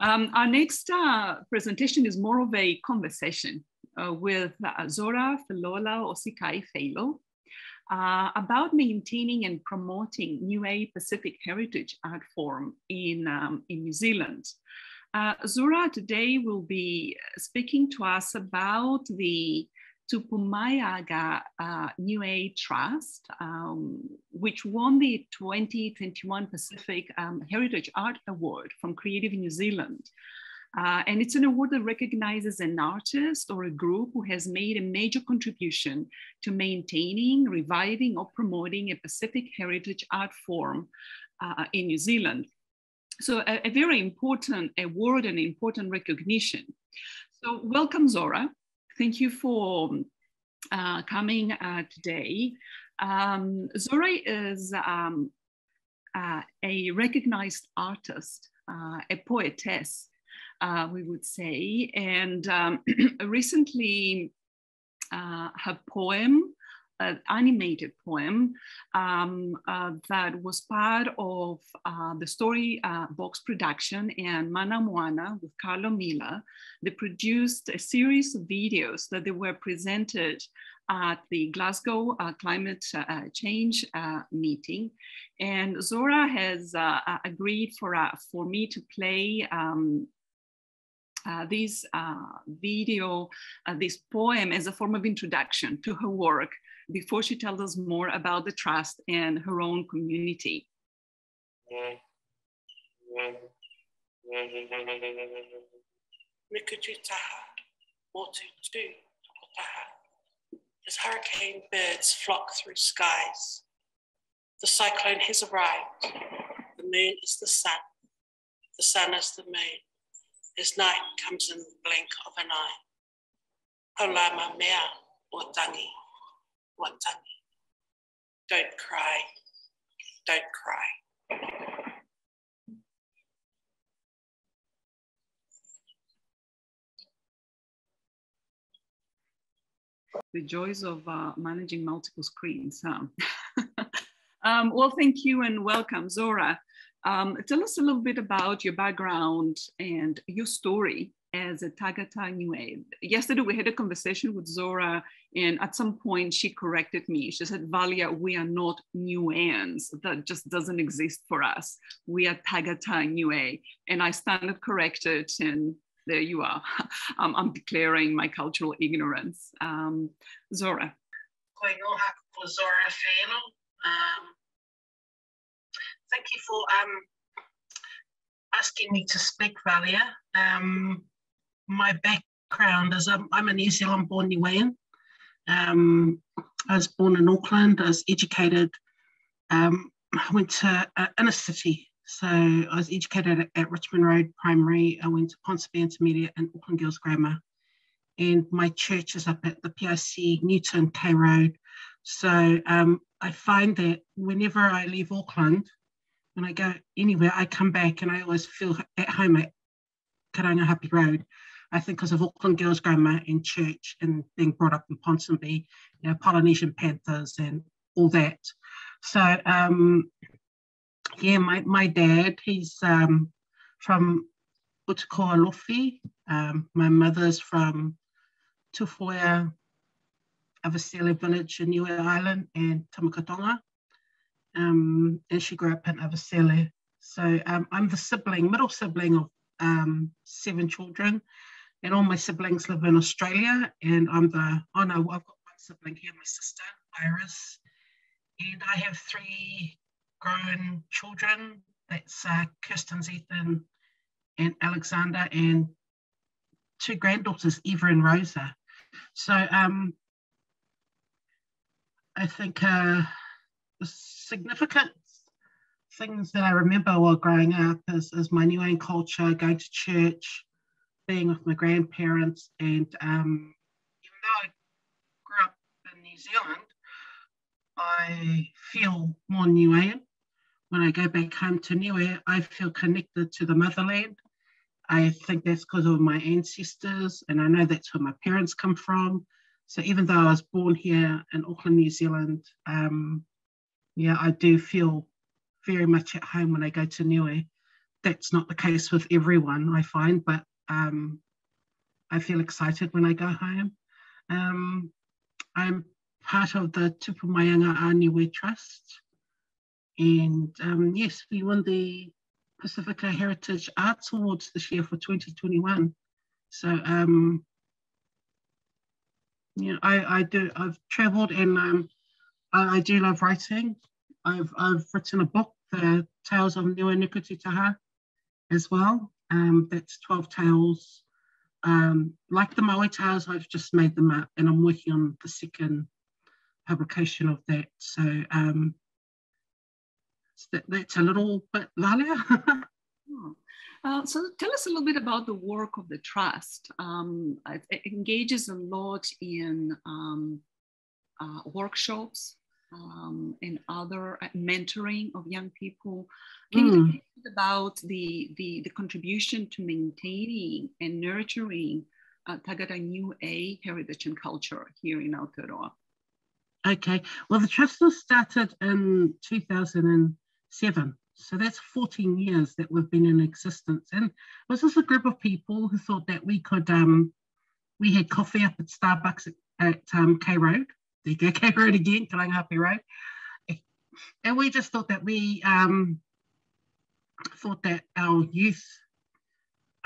Our next presentation is more of a conversation with Zora, Felola, Osikai, Feilo about maintaining and promoting Niue Pacific heritage art form in New Zealand. Zora today will be speaking to us about the Tupumaiaga Niue Trust, which won the 2021 Pacific Heritage Art Award from Creative New Zealand. And it's an award that recognizes an artist or a group who has made a major contribution to maintaining, reviving, or promoting a Pacific heritage art form in New Zealand. So a very important award and important recognition. So welcome, Zora. Thank you for coming today. Zora is a recognized artist, a poetess, we would say, and recently her poem, an animated poem that was part of the Story Box production and Mana Moana with Carlo Mila. They produced a series of videos that they were presented at the Glasgow Climate Change meeting. And Zora has agreed for me to play this video, this poem as a form of introduction to her work before she tells us more about the trust and her own community. As hurricane birds flock through skies, the cyclone has arrived. The moon is the sun is the moon. As night comes in the blink of an eye. Haulama mea watangi. Don't cry, don't cry. The joys of managing multiple screens, huh? Well, thank you and welcome, Zora. Tell us a little bit about your background and your story as a Tagata Niue. Yesterday we had a conversation with Zora, and at some point she corrected me. She said, Valia, we are not Niueans. That just doesn't exist for us. We are Tagata Niue. And I stand corrected, and there you are. I'm declaring my cultural ignorance. Zora. Koinoha for Zora Feilo. Thank you for asking me to speak, Valia. My background is I'm a New Zealand born Niuean. I was born in Auckland. I was educated. I went to inner city. So I was educated at Richmond Road Primary. I went to Ponsonby Intermediate and Auckland Girls Grammar. And my church is up at the PIC Newton K Road. So I find that whenever I leave Auckland, when I go anywhere, I come back and I always feel at home at Karanga Happy Road. I think because of Auckland Girls Grammar and church and being brought up in Ponsonby, you know, Polynesian Panthers and all that. So, yeah, my dad, he's from Utukoa Lofi. My mother's from Tufoia, Avasele village in Niue Island and Tamakatonga. And she grew up in Avasele. So I'm the middle sibling of 7 children, and all my siblings live in Australia. And I've got one sibling here, my sister, Iris. And I have 3 grown children. That's Kirsten, Ethan, and Alexander, and 2 granddaughters, Eva and Rosa. So I think the significant things that I remember while growing up is my Niuean culture, going to church, being with my grandparents, and even though I grew up in New Zealand, I feel more Niuean. When I go back home to Niue, I feel connected to the motherland. I think that's because of my ancestors, and I know that's where my parents come from. So even though I was born here in Auckland, New Zealand, yeah, I do feel very much at home when I go to Niue. that's not the case with everyone, I find, but I feel excited when I go home. I'm part of the Tupumaiaga Niue Trust, and yes, we won the Pacifica Heritage Arts Awards this year for 2021. So yeah, I've travelled, and I do love writing. I've written a book, The Tales of Niue Taha, as well. That's 12 tales. Like the Maui tales, I've just made them up, and I'm working on the second publication of that. So that's a little bit, Lalia. So tell us a little bit about the work of the trust. It engages a lot in workshops and other mentoring of young people. Can you talk about the contribution to maintaining and nurturing Tagata Niue heritage and culture here in Aotearoa? Okay, well, the trust was started in 2007. So that's 14 years that we've been in existence. And it was just a group of people who thought that we could, we had coffee up at Starbucks at K Road. There you go, K Road again, Karangahape Road. And we just thought that our youth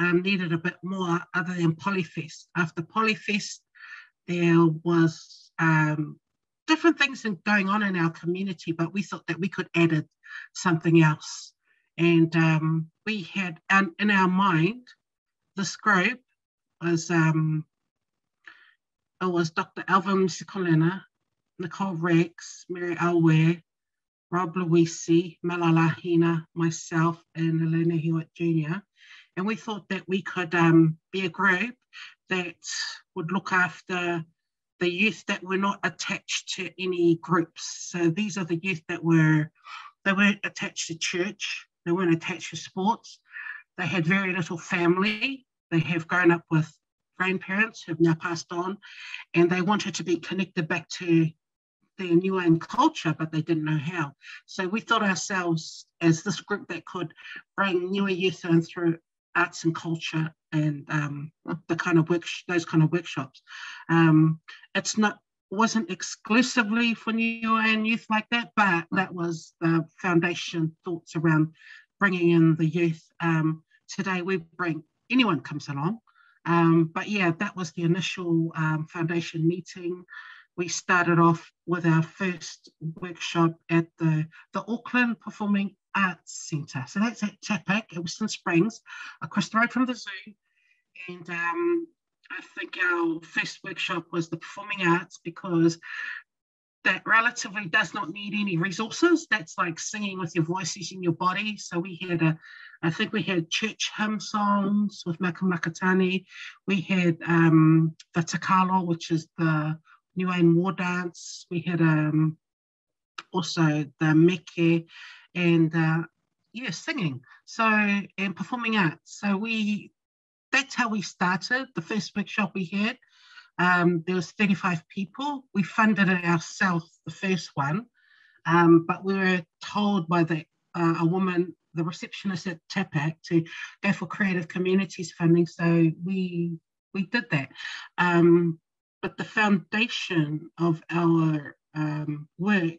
needed a bit more other than Polyfest. After Polyfest, there was different things going on in our community, but we thought that we could add something else. And we had, in our mind, this group was it was Dr. Alvin Sikolena, Nicole Rex, Mary Alware, Rob Luisi, Malala Hina, myself, and Elena Hewitt Jr. And we thought that we could be a group that would look after the youth that were not attached to any groups. So these are the youth they weren't attached to church, they weren't attached to sports, they had very little family, they have grown up with grandparents who have now passed on, and they wanted to be connected back to their Niuean culture, but they didn't know how. So we thought ourselves as this group that could bring Niue youth in through arts and culture and those kind of workshops. Wasn't exclusively for Niuean youth like that, but that was the foundation thoughts around bringing in the youth. Today we bring anyone comes along, but yeah, that was the initial foundation meeting. We started off with our first workshop at the Auckland Performing Arts Centre. So that's at Tapak, at Western Springs, across the road from the zoo. And I think our first workshop was the performing arts, because that relatively does not need any resources. That's like singing with your voice, using your body. So we had I think we had church hymn songs with Makamakatani. We had the Takalo, which is the Niuean war dance. We had also the meke and singing. So, and performing arts. So that's how we started. The first workshop we had, there was 35 people. We funded it ourselves, the first one, but we were told by a woman, the receptionist at Tapak, to go for creative communities funding. So we did that. But the foundation of our work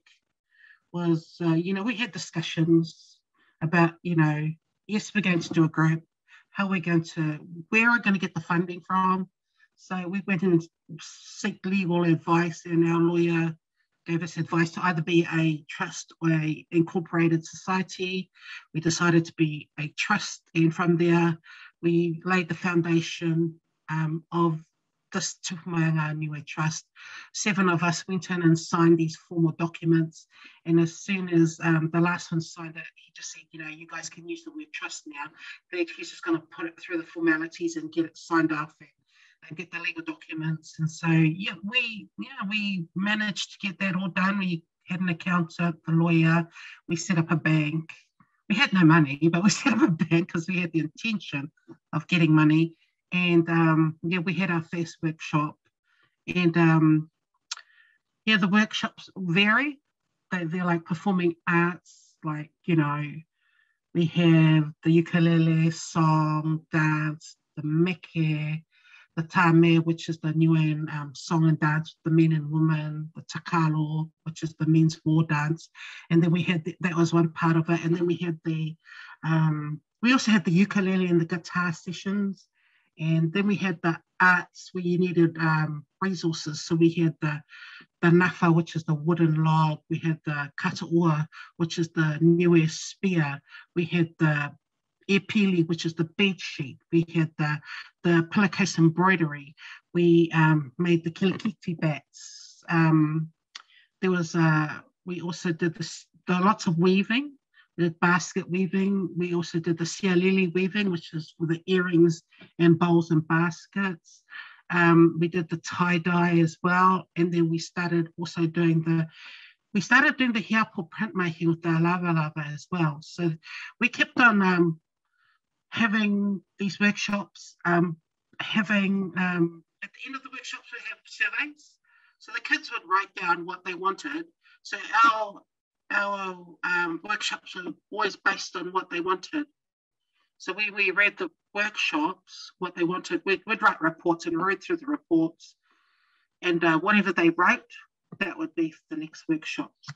was, we had discussions about, yes, we're going to do a group. Where are we going to get the funding from? So we went and seek legal advice, and our lawyer gave us advice to either be a trust or a incorporated society. We decided to be a trust, and from there we laid the foundation of this Tupumaiaga Niue Trust. 7 of us went in and signed these formal documents, and as soon as the last one signed it, he just said, you guys can use the word trust now. He's just going to put it through the formalities and get it signed off and get the legal documents. And so we managed to get that all done. We had an accountant, the lawyer, we set up a bank. We had no money, but we set up a bank because we had the intention of getting money. And we had our first workshop, and the workshops vary. They're like performing arts, like We have the ukulele, song, dance, the meke, the tame, which is the Niuean song and dance, the men and women, the takalo, which is the men's war dance. And then we had, that was one part of it. And then we had we also had the ukulele and the guitar sessions. And then we had the arts where you needed resources. So we had the nafa, which is the wooden log. We had the kataua, which is the Niue spear. We had the epili, which is the bead sheet. We had the pillowcase embroidery. We made the kilikiti bats. We also did lots of weaving. We did basket weaving. We also did the sialili weaving, which is for the earrings and bowls and baskets. We did the tie-dye as well. And then we started also doing the hiapo printmaking with the lava as well. So we kept on having these workshops, at the end of the workshops, we have surveys. So the kids would write down what they wanted. So our workshops are always based on what they wanted. So we read the workshops, what they wanted. We'd write reports and read through the reports. And whatever they write, that would be the next workshops.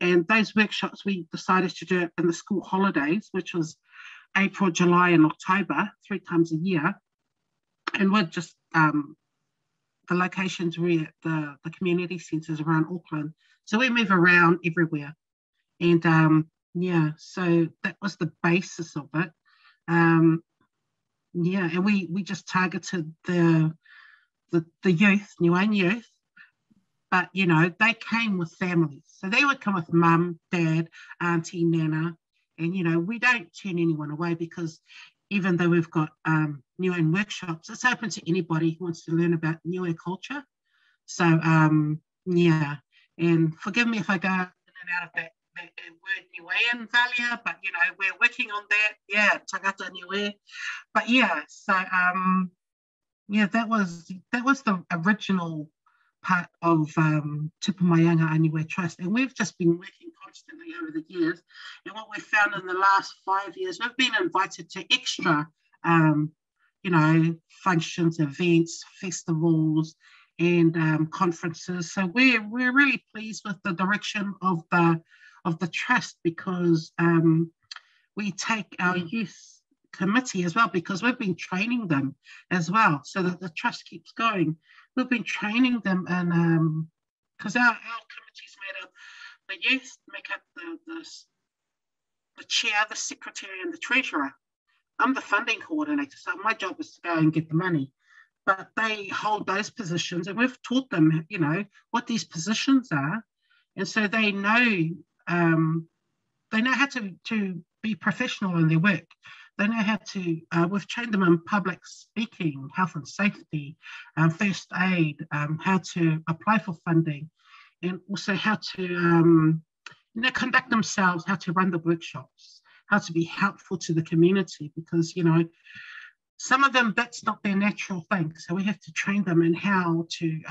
And those workshops, we decided to do it in the school holidays, which was April, July, and October, 3 times a year. And we're just, the locations were at the community centres around Auckland. So we move around everywhere. And so that was the basis of it. And we just targeted the youth, Niuean youth, but, you know, they came with families. So they would come with mum, dad, auntie, nana, and, you know, we don't turn anyone away because even though we've got Niuean workshops, it's open to anybody who wants to learn about Niue culture. So, and forgive me if I go in and out of that word Niuean, Valia, but, you know, we're working on that. Tagata Niue. But, so, that was the original part of Tupumaiaga Niue Trust. And we've just been working constantly over the years. And what we've found in the last 5 years, we've been invited to extra, functions, events, festivals, and conferences. So we're really pleased with the direction of the trust because we take our youth committee as well because we've been training them as well so that the trust keeps going. We've been training them and because our committee's made up, the youth make up the chair, the secretary and the treasurer. I'm the funding coordinator, so my job is to go and get the money. But they hold those positions and we've taught them, you know, what these positions are. And so they know how to be professional in their work. They know how to, we've trained them in public speaking, health and safety, first aid, how to apply for funding, and also how to conduct themselves, how to run the workshops, how to be helpful to the community, because, you know, some of them, that's not their natural thing. So we have to train them in how to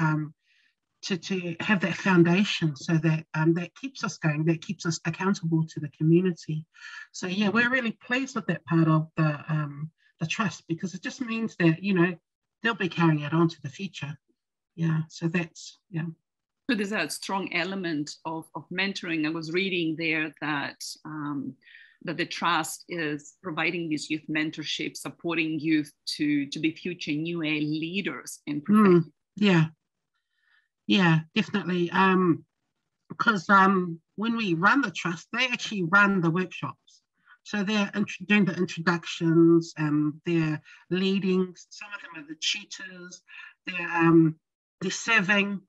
have that foundation so that that keeps us going, that keeps us accountable to the community. So we're really pleased with that part of the trust because it just means that, you know, they'll be carrying it on to the future. So that's, So there's a strong element of mentoring. I was reading there that the trust is providing this youth mentorship, supporting youth to be future Niue leaders in profession. Yeah, definitely. Because when we run the trust, they actually run the workshops. So they're doing the introductions, they're leading. Some of them are the tutors. They're serving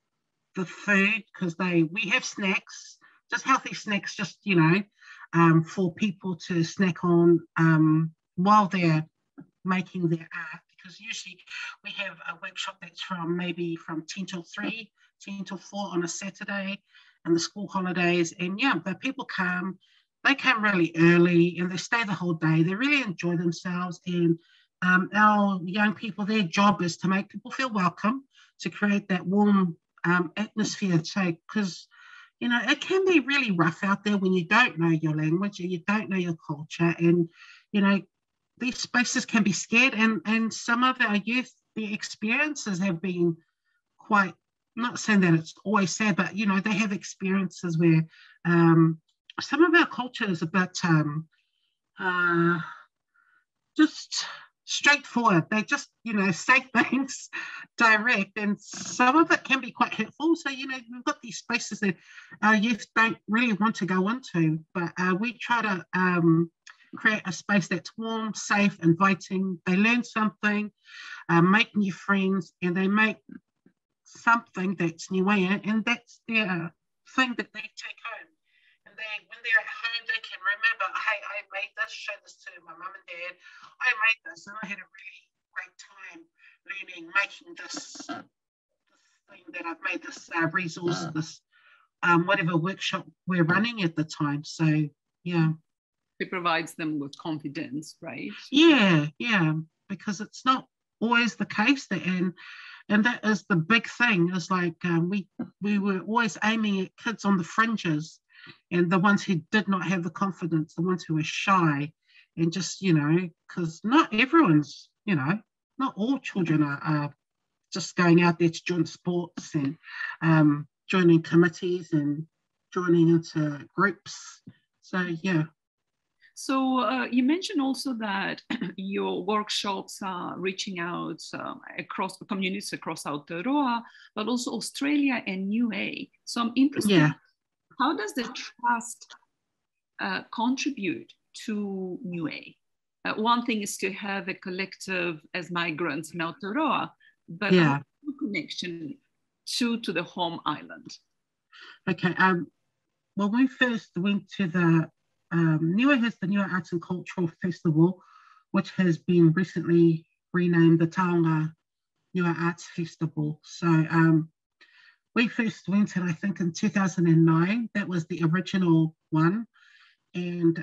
the food because we have snacks, just healthy snacks, just, you know, for people to snack on while they're making their art. Because usually we have a workshop that's from 10 till 3, 10 till 4 on a Saturday and the school holidays. And the people come, they come really early and they stay the whole day. They really enjoy themselves. And our young people, their job is to make people feel welcome, to create that warm atmosphere. So, because, you know, it can be really rough out there when you don't know your language and you don't know your culture. And, you know, these spaces can be scared. And some of our youth, their experiences have been quite, not saying that it's always sad, but, you know, they have experiences where some of our culture is a bit just straightforward. They just, you know, say things direct, and some of it can be quite hurtful. So, you know, we've got these spaces that our youth don't really want to go into, but we try to create a space that's warm, safe, inviting. They learn something, make new friends, and they make something that's Niuean, and that's their thing that they take home. And they, when they're at home, they can remember, hey, I made this, show this to my mum and dad. I made this, and I had a really great time learning, making this thing that I've made, this resource, this whatever workshop we're running at the time. So, yeah. It provides them with confidence, right? Yeah, yeah, because it's not always the case that, and that is the big thing, is like we were always aiming at kids on the fringes and the ones who did not have the confidence, the ones who were shy, and just, you know, because not everyone's, you know, not all children are just going out there to join sports and joining committees and joining into groups. So, yeah. So you mentioned also that your workshops are reaching out across communities across Aotearoa, but also Australia and Niue. So I'm interested, yeah. How does the trust contribute to Niue? One thing is to have a collective as migrants in Aotearoa, but yeah. connection to the home island. Okay. When we first went to the Niue has the Niue Arts and Cultural Festival, which has been recently renamed the Taonga Niue Arts Festival. So we first went in, I think, in 2009. That was the original one. And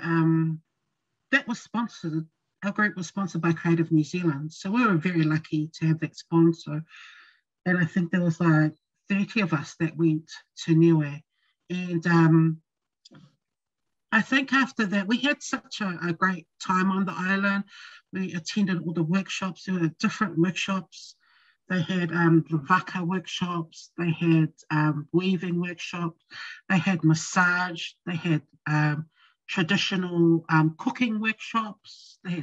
that was sponsored. Our group was sponsored by Creative New Zealand. So we were very lucky to have that sponsor. And I think there was like 30 of us that went to Niue. And I think after that, we had such a great time on the island. We attended all the workshops. There were different workshops. They had waka workshops. They had weaving workshops. They had massage. They had traditional cooking workshops. They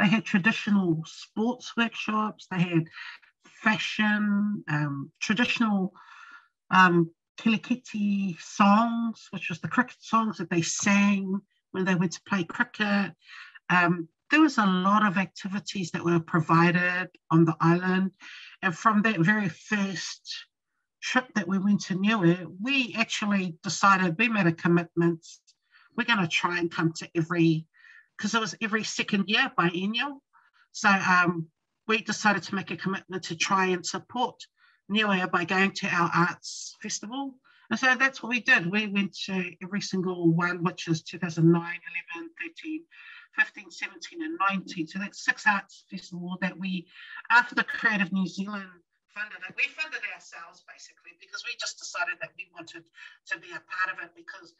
had traditional sports workshops. They had fashion, traditional Kilikiti songs, which was the cricket songs that they sang when they went to play cricket. There was a lot of activities that were provided on the island. And from that very first trip that we went to Niue, we actually decided, we made a commitment, we're going to try and come to because it was every second year biennial. So we decided to make a commitment to try and support Niue by going to our arts festival. And so that's what we did. We went to every single one, which is 2009, 11, 13, 15, 17, and 19. So that's 6 arts festivals that we, after Creative New Zealand funded it, we funded ourselves basically, because we just decided that we wanted to be a part of it, because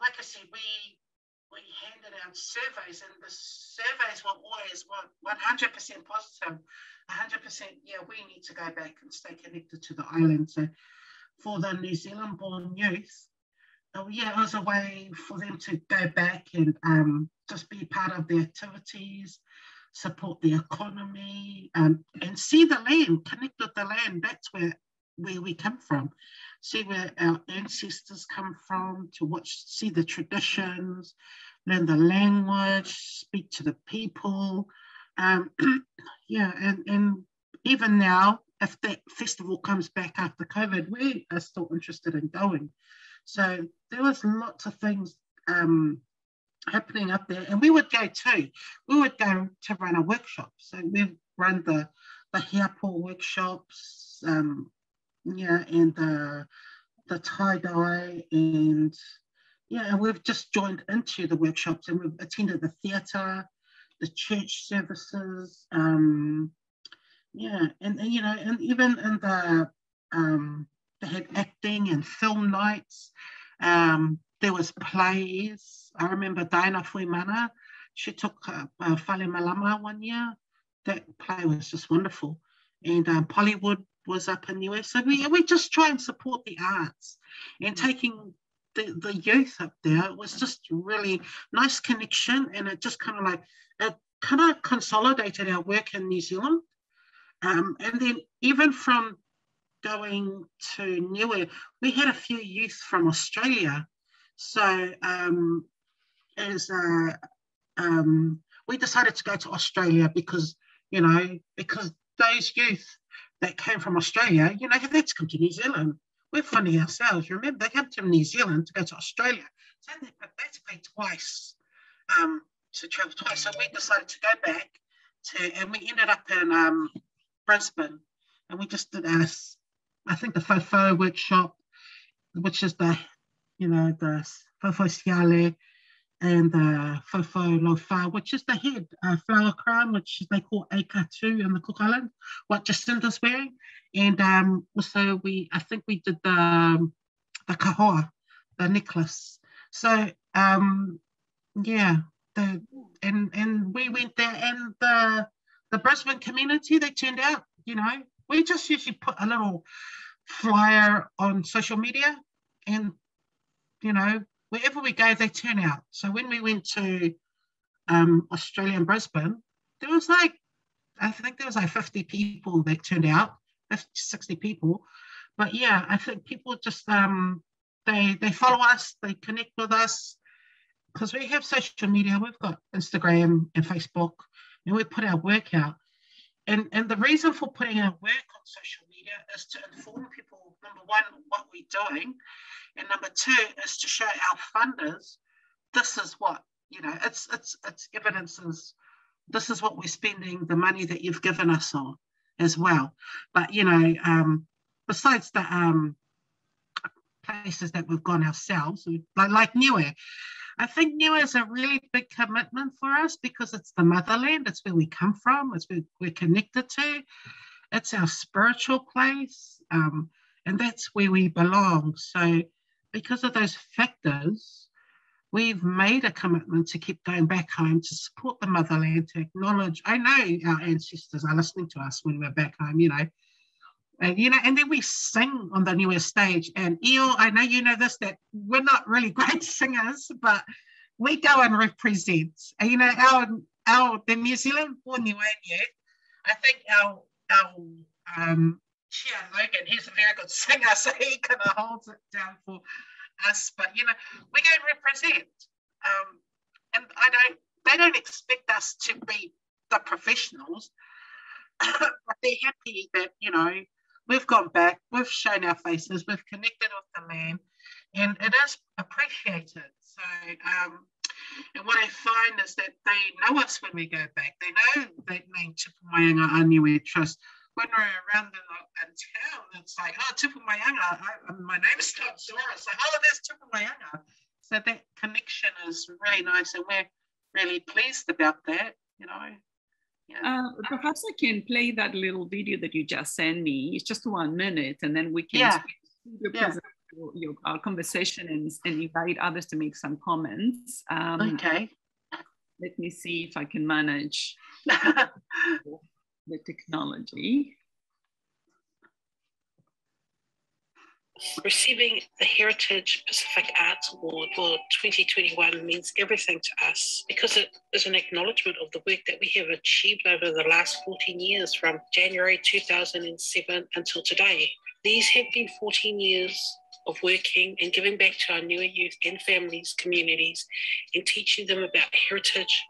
like I said, we handed out surveys, and the surveys were always 100% positive, 100%, yeah, we need to go back and stay connected to the island. So for the New Zealand-born youth, yeah, it was a way for them to go back and just be part of the activities, support the economy, and see the land, connect with the land. That's where we come from. See where our ancestors come from, see the traditions, learn the language, speak to the people. Yeah, and even now, if that festival comes back after COVID, we are still interested in going. So there was lots of things happening up there, and we would go too. We would go to run a workshop. So we've run the hiapo workshops, yeah, and the tie-dye, and yeah, and we've just joined into the workshops, and we've attended the theatre, the church services, yeah, and you know, and even in the They had acting and film nights. There was plays. I remember Diana Fuimana. She took Fale Malama one year. That play was just wonderful. And Pollywood was up in Niue. So we just try and support the arts. And taking the youth up there, it was just really nice connection. And it just kind of consolidated our work in New Zealand. And then even from going to Niue, we had a few youth from Australia. So we decided to go to Australia because those youth that came from Australia, that's come to New Zealand. We're funding ourselves. Remember, they came to New Zealand to go to Australia. So they had to pay twice to travel twice. So we decided to go back and we ended up in Brisbane. And we just did I think the Fofo workshop, which is the Fofo Siale and the Fofo Lofa, which is the head flower crown, which they call Aikatu in the Cook Island, what Jacinda's wearing. And also I think we did the kahoa, the necklace. So and we went there, and the Brisbane community, they turned out, we just usually put a little flyer on social media, and wherever we go, they turn out. So when we went to Australia and Brisbane, there was I think there was 50 people that turned out, 50, 60 people. But yeah, I think people just, they follow us, they connect with us, because we have social media. We've got Instagram and Facebook, and we put our work out. And the reason for putting our work on social media is to inform people, number one, what we're doing, and number two is to show our funders, this is what, it's evidences, this is what we're spending the money that you've given us on as well. But, besides the places that we've gone ourselves, like Niue, I think Niue is a really big commitment for us because it's the motherland. It's where we come from. It's where we're connected to. It's our spiritual place, and that's where we belong. So because of those factors, we've made a commitment to keep going back home, to support the motherland, to acknowledge. I know our ancestors are listening to us when we're back home, and then we sing on the Niue stage. And Io, I know you know this, that we're not really great singers, but we go and represent. And, the New Zealand born Niuean, I think our Chia Logan, he's a very good singer, so he kind of holds it down for us. But, we go and represent. And they don't expect us to be the professionals, but they're happy that, we've gone back, we've shown our faces, we've connected with the land, and it is appreciated. So, and what I find is that they know us when we go back. They know that name Tupumaiaga Niue Trust. When we're around in town, it's like, oh, Tupumaiaga, my name's not Zora. So, oh, there's Tupumaiaga. So that connection is really nice, and we're really pleased about that, Yeah. Perhaps I can play that little video that you just sent me. It's just 1 minute, and then we can our conversation and invite others to make some comments. Okay. Let me see if I can manage the technology. Receiving the Heritage Pacific Arts Award for 2021 means everything to us because it is an acknowledgement of the work that we have achieved over the last 14 years from January 2007 until today. These have been 14 years of working and giving back to our Niue youth and families, communities, and teaching them about heritage,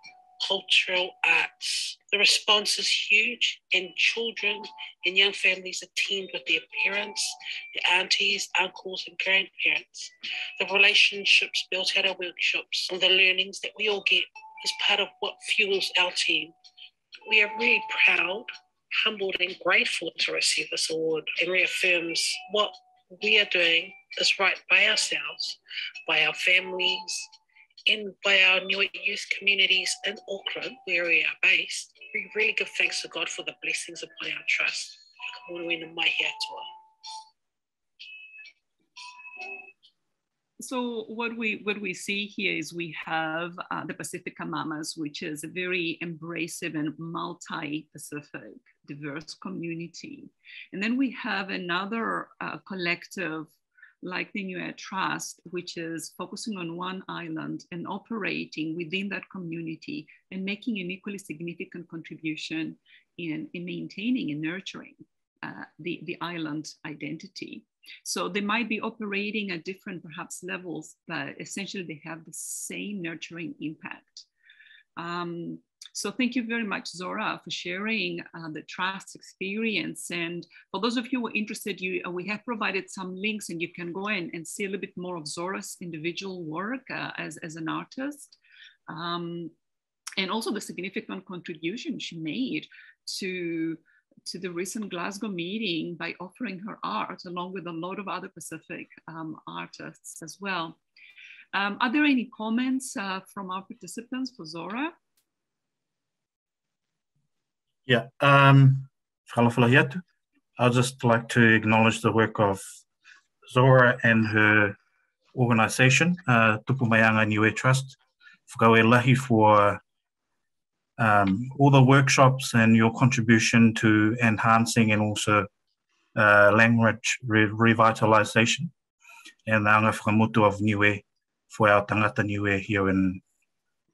cultural arts. The response is huge, and children and young families attend with their parents, their aunties, uncles, and grandparents. The relationships built at our workshops and the learnings that we all get is part of what fuels our team. We are really proud, humbled, and grateful to receive this award, and reaffirms what we are doing is right by ourselves, by our families, and by our Niue youth communities in Auckland, where we are based. We really give thanks to God for the blessings upon our trust. So what we see here is we have the Pacifica Mamas, which is a very embracive and multi-Pacific diverse community. And then we have another collective like the Niue Trust, which is focusing on one island and operating within that community and making an equally significant contribution in maintaining and nurturing the island identity. So they might be operating at different perhaps levels, but essentially they have the same nurturing impact. So thank you very much, Zora, for sharing the trust experience. And for those of you who are interested, we have provided some links and you can go in and see a little bit more of Zora's individual work as an artist. And also the significant contribution she made to the recent Glasgow meeting by offering her art along with a lot of other Pacific artists as well. Are there any comments from our participants for Zora? Yeah, I'd just like to acknowledge the work of Zora and her organisation, Tupumaiaga Niue Trust, whakawelahi for all the workshops and your contribution to enhancing and also language revitalisation and the anga whakamutu of Niue for our tangata Niue here in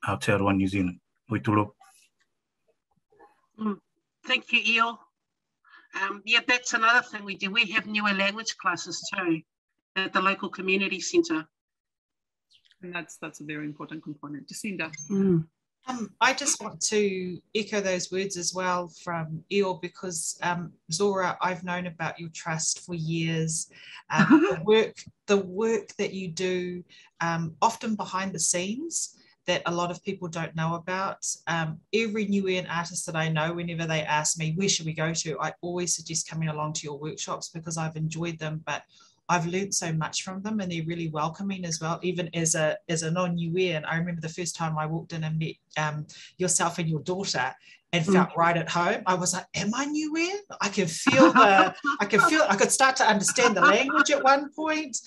Aotearoa, New Zealand. Oitulu. Thank you, Eel. Yeah, that's another thing we do. We have Niue language classes too at the local community centre. And that's a very important component. Jacinda. I just want to echo those words as well from Eel, because Zora, I've known about your trust for years. The work that you do, often behind the scenes, that a lot of people don't know about. Every Niuean artist that I know, whenever they ask me, where should we go to? I always suggest coming along to your workshops because I've enjoyed them, but I've learned so much from them and they're really welcoming as well, even as a non-Niuean. I remember the first time I walked in and met yourself and your daughter and felt right at home. I was like, am I Niuean? I could start to understand the language at one point.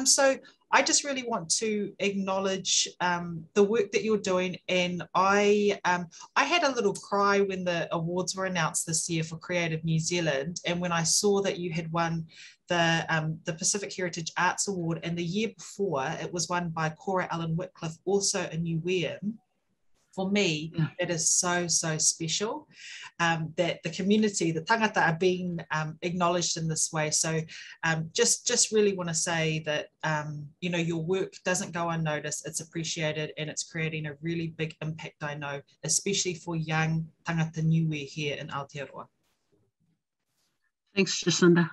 So I just really want to acknowledge the work that you're doing. And I had a little cry when the awards were announced this year for Creative New Zealand. And when I saw that you had won the Pacific Heritage Arts Award, and the year before it was won by Cora Allen Whitcliffe, also a Niuean. For me, it is so, so special that the community, the tangata, are being acknowledged in this way. So just really want to say that, you know, your work doesn't go unnoticed. It's appreciated and it's creating a really big impact, I know, especially for young tangata Niue here in Aotearoa. Thanks, Jacinda.